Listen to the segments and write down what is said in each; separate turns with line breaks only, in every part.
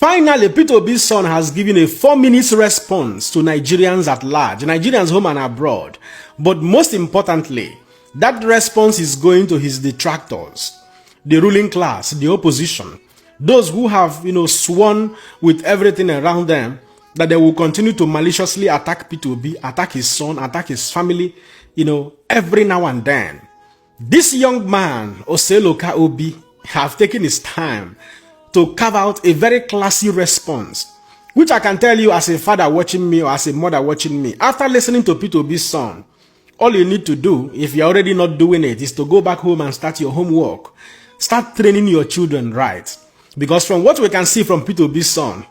Finally, Peter Obi's son has given a 4-minute response to Nigerians at large, Nigerians home and abroad. But most importantly, that response is going to his detractors, the ruling class, the opposition, those who have, sworn with everything around them that they will continue to maliciously attack Peter Obi, attack his son, attack his family, every now and then. This young man, Oseloka Obi, have taken his time to carve out a very classy response, which I can tell you as a father watching me or as a mother watching me. After listening to Peter Obi's son, all you need to do, if you're already not doing it, is to go back home and start your homework. Start training your children right. Because from what we can see from Peter Obi's son,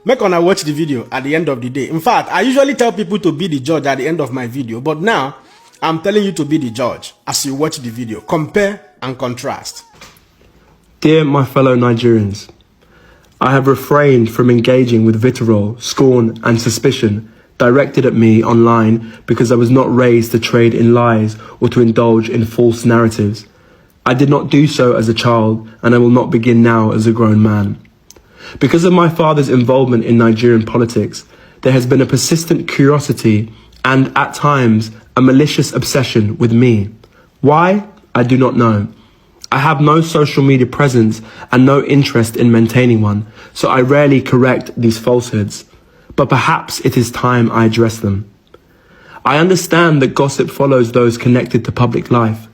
make una watch the video at the end of the day. In fact, I usually tell people to be the judge at the end of my video, but now I'm telling you to be the judge as you watch the video. Compare and contrast.
Dear my fellow Nigerians, I have refrained from engaging with vitriol, scorn and suspicion directed at me online because I was not raised to trade in lies or to indulge in false narratives. I did not do so as a child, and I will not begin now as a grown man. Because of my father's involvement in Nigerian politics, there has been a persistent curiosity and, at times, a malicious obsession with me. Why? I do not know. I have no social media presence and no interest in maintaining one, so I rarely correct these falsehoods. But perhaps it is time I address them. I understand that gossip follows those connected to public life,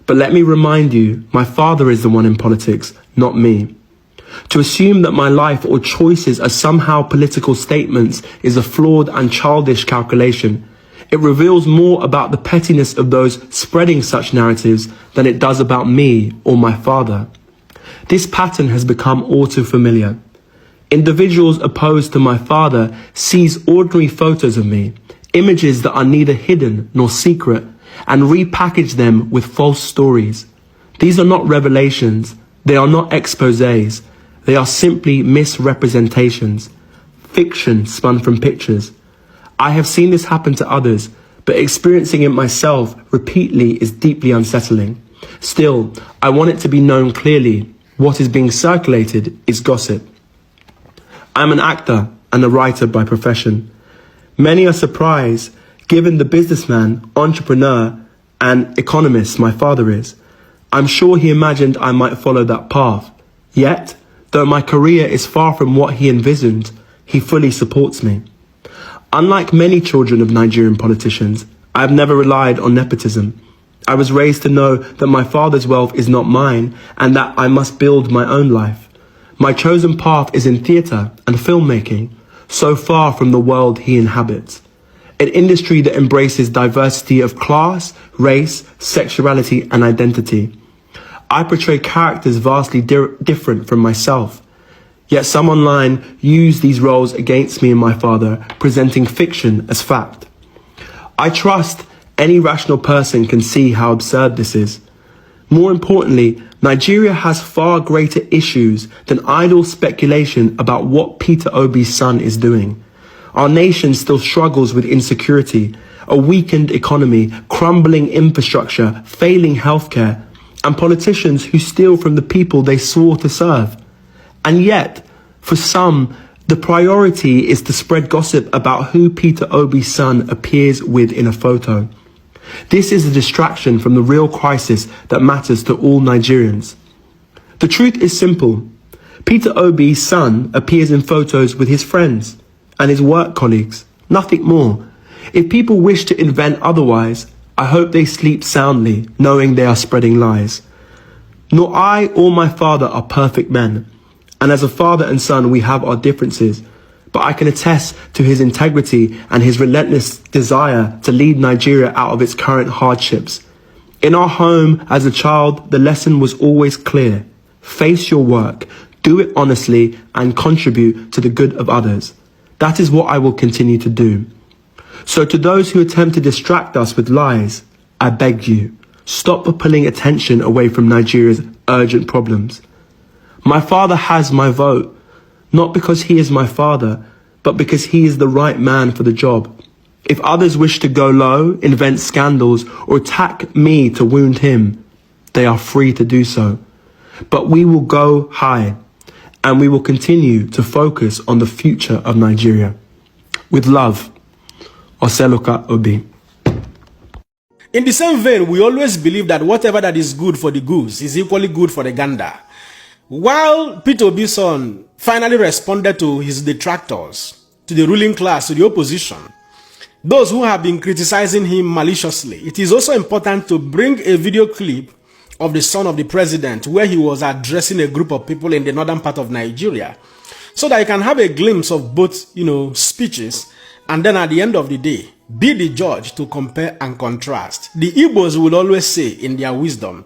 but let me remind you, my father is the one in politics, not me. To assume that my life or choices are somehow political statements is a flawed and childish calculation. It reveals more about the pettiness of those spreading such narratives than it does about me or my father. This pattern has become all too familiar. Individuals opposed to my father seize ordinary photos of me, images that are neither hidden nor secret, and repackage them with false stories. These are not revelations, they are not exposés, they are simply misrepresentations, fiction spun from pictures. I have seen this happen to others, but experiencing it myself repeatedly is deeply unsettling. Still, I want it to be known clearly, what is being circulated is gossip. I'm an actor and a writer by profession. Many are surprised, given the businessman, entrepreneur, and economist my father is. I'm sure he imagined I might follow that path. Yet, though my career is far from what he envisioned, he fully supports me. Unlike many children of Nigerian politicians, I have never relied on nepotism. I was raised to know that my father's wealth is not mine and that I must build my own life. My chosen path is in theatre and filmmaking, so far from the world he inhabits. An industry that embraces diversity of class, race, sexuality and identity. I portray characters vastly different from myself. Yet some online use these roles against me and my father, presenting fiction as fact. I trust any rational person can see how absurd this is. More importantly, Nigeria has far greater issues than idle speculation about what Peter Obi's son is doing. Our nation still struggles with insecurity, a weakened economy, crumbling infrastructure, failing healthcare, and politicians who steal from the people they swore to serve. And yet, for some, the priority is to spread gossip about who Peter Obi's son appears with in a photo. This is a distraction from the real crisis that matters to all Nigerians. The truth is simple. Peter Obi's son appears in photos with his friends and his work colleagues, nothing more. If people wish to invent otherwise, I hope they sleep soundly, knowing they are spreading lies. Nor I or my father are perfect men. And as a father and son, we have our differences. But I can attest to his integrity and his relentless desire to lead Nigeria out of its current hardships. In our home, as a child, the lesson was always clear. Face your work, do it honestly, and contribute to the good of others. That is what I will continue to do. So to those who attempt to distract us with lies, I beg you, stop pulling attention away from Nigeria's urgent problems. My father has my vote, not because he is my father, but because he is the right man for the job. If others wish to go low, invent scandals, or attack me to wound him, they are free to do so. But we will go high. and we will continue to focus on the future of Nigeria. With love, Oseloka Obi.
In the same vein, we always believe that whatever that is good for the goose is equally good for the gander. While Peter Obi's son finally responded to his detractors, to the ruling class, to the opposition, those who have been criticizing him maliciously, it is also important to bring a video clip of the son of the president where he was addressing a group of people in the northern part of Nigeria, so that you can have a glimpse of both, speeches, and then at the end of the day, be the judge to compare and contrast. The Igbos will always say in their wisdom,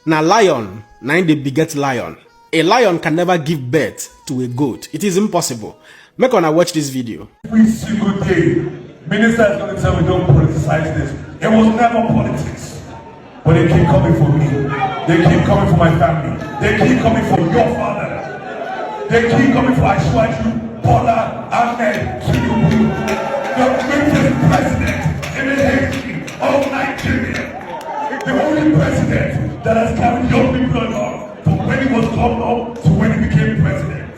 "Na lion, na they beget lion." A lion can never give birth to a goat. It is impossible. Make una watch this video.
Every single day, minister is going to tell me don't politicize this. It was never politics. But they keep coming for me. They keep coming for my family. They keep coming for your father. They keep coming for Ashwaju, Bola, Ahmed, Tinubu, the greatest president in the history of Nigeria. The only president that has carried young people along from when he was governor to when he became president.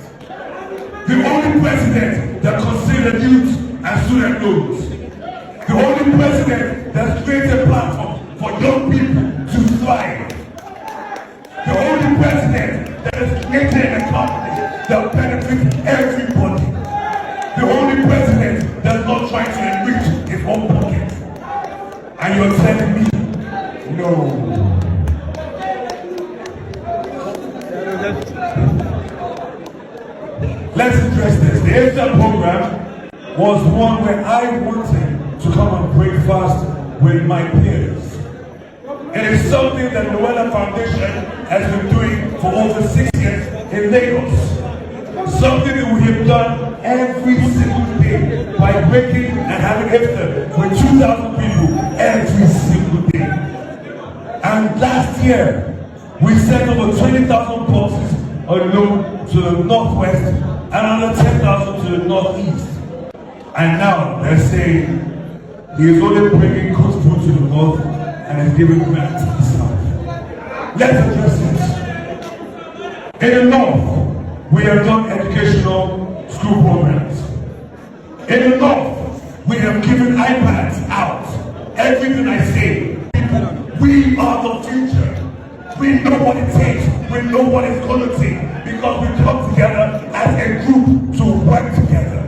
The only president that considered youth and student loans. The only president that's created a platform for young people to thrive. The only president that has created an economy that benefits everybody. The only president that's not trying to enrich his own pocket. And you're telling me, no. Let's address this. The ASAP program was one where I wanted to come and break fast with my peers. It is something that the Noella Foundation has been doing for over 6 years in Lagos. Something that we have done every single day by breaking and having iftar with 2,000 people every single day. And last year, we sent over 20,000 boxes alone to the northwest and another 10,000 to the northeast. And now they're saying he is only bringing good food to the north and is giving grant to the south. Let's address this. In the north, we have done educational school programs. In the north, we have given iPads out. Everything I say, we are the future. We know what it takes. We know what it's going to take because we come together as a group to work together.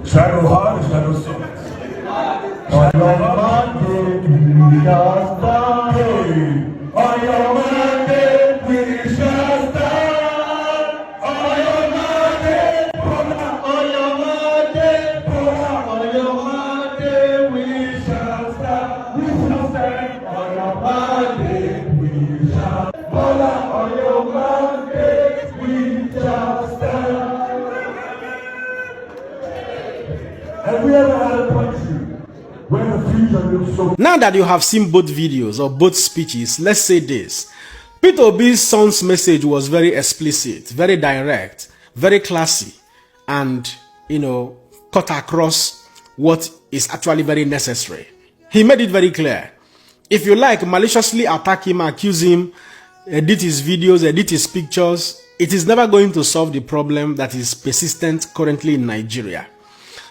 Shadow hard, shadow soft. On your Monday, we shall start. On your Monday, we shall start. On your Monday, on your Monday, on your Monday, we shall start. We shall stand. On your Monday, we shall start. On your Monday, we shall stand. Have we ever had a country where the future looks so?
Now that you have seen both videos or both speeches, let's say this. Peter Obi's son's message was very explicit, very direct, very classy, and, cut across what is actually very necessary. He made it very clear. If you like, maliciously attack him, accuse him, edit his videos, edit his pictures, it is never going to solve the problem that is persistent currently in Nigeria.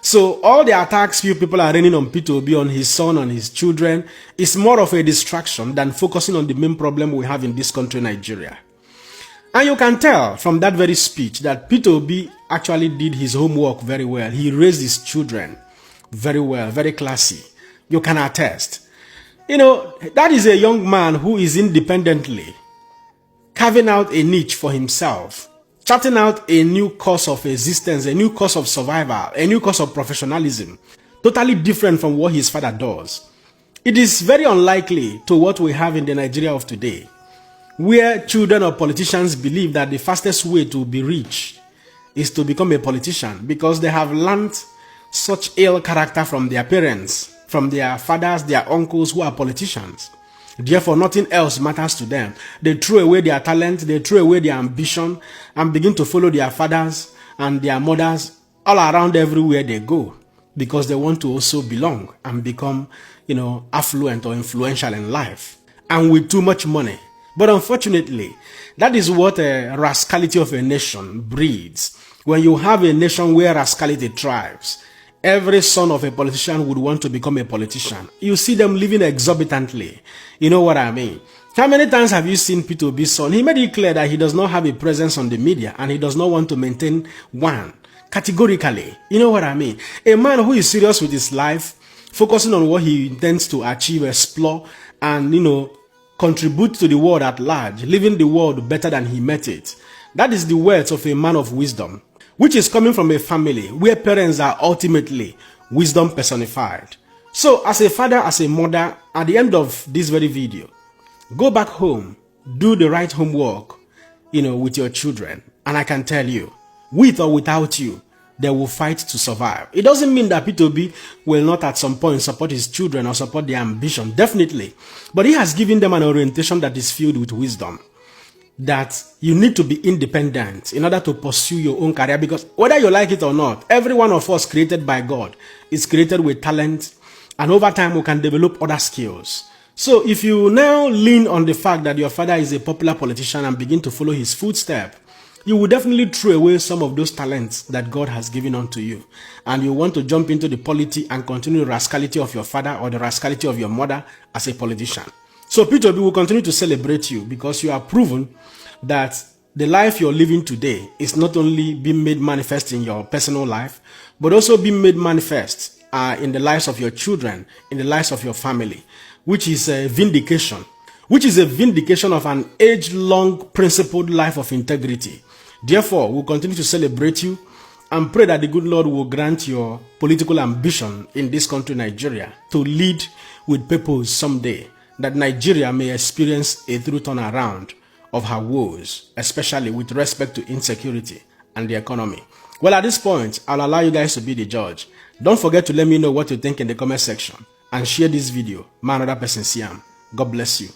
So all the attacks you people are raining on Peter Obi, on his son, on his children, is more of a distraction than focusing on the main problem we have in this country, Nigeria. And you can tell from that very speech that Peter Obi actually did his homework very well. He raised his children very well, very classy. You can attest. That is a young man who is independently carving out a niche for himself, charting out a new course of existence, a new course of survival, a new course of professionalism, totally different from what his father does. It is very unlikely to what we have in the Nigeria of today, where children of politicians believe that the fastest way to be rich is to become a politician because they have learned such ill character from their parents, from their fathers, their uncles who are politicians. Therefore, nothing else matters to them. They throw away their talent, they throw away their ambition, and begin to follow their fathers and their mothers all around everywhere they go. because they want to also belong and become, affluent or influential in life, and with too much money. But unfortunately, that is what a rascality of a nation breeds. When you have a nation where rascality thrives, every son of a politician would want to become a politician. You see them living exorbitantly. You know what I mean? How many times have you seen Peter Obi's son? He made it clear that he does not have a presence on the media and he does not want to maintain one. Categorically. You know what I mean? A man who is serious with his life, focusing on what he intends to achieve, explore, and, contribute to the world at large, leaving the world better than he met it. That is the words of a man of wisdom, which is coming from a family where parents are ultimately wisdom personified. So as a father, as a mother, at the end of this very video, go back home, do the right homework, with your children. And I can tell you, with or without you, they will fight to survive. It doesn't mean that Peter Obi will not at some point support his children or support their ambition, definitely. But he has given them an orientation that is filled with wisdom. That you need to be independent in order to pursue your own career, because whether you like it or not, every one of us created by God is created with talent, and over time we can develop other skills. So if you now lean on the fact that your father is a popular politician and begin to follow his footsteps, you will definitely throw away some of those talents that God has given unto you. And you want to jump into the polity and continue the rascality of your father or the rascality of your mother as a politician. So Peter Obi will continue to celebrate you because you have proven that the life you're living today is not only being made manifest in your personal life, but also being made manifest in the lives of your children, in the lives of your family, which is a vindication. Which is a vindication of an age-long principled life of integrity. Therefore, we'll continue to celebrate you and pray that the good Lord will grant your political ambition in this country, Nigeria, to lead with purpose someday, that Nigeria may experience a true turnaround of her woes, especially with respect to insecurity and the economy. Well, at this point, I'll allow you guys to be the judge. Don't forget to let me know what you think in the comment section and share this video. My another person, Siam. God bless you.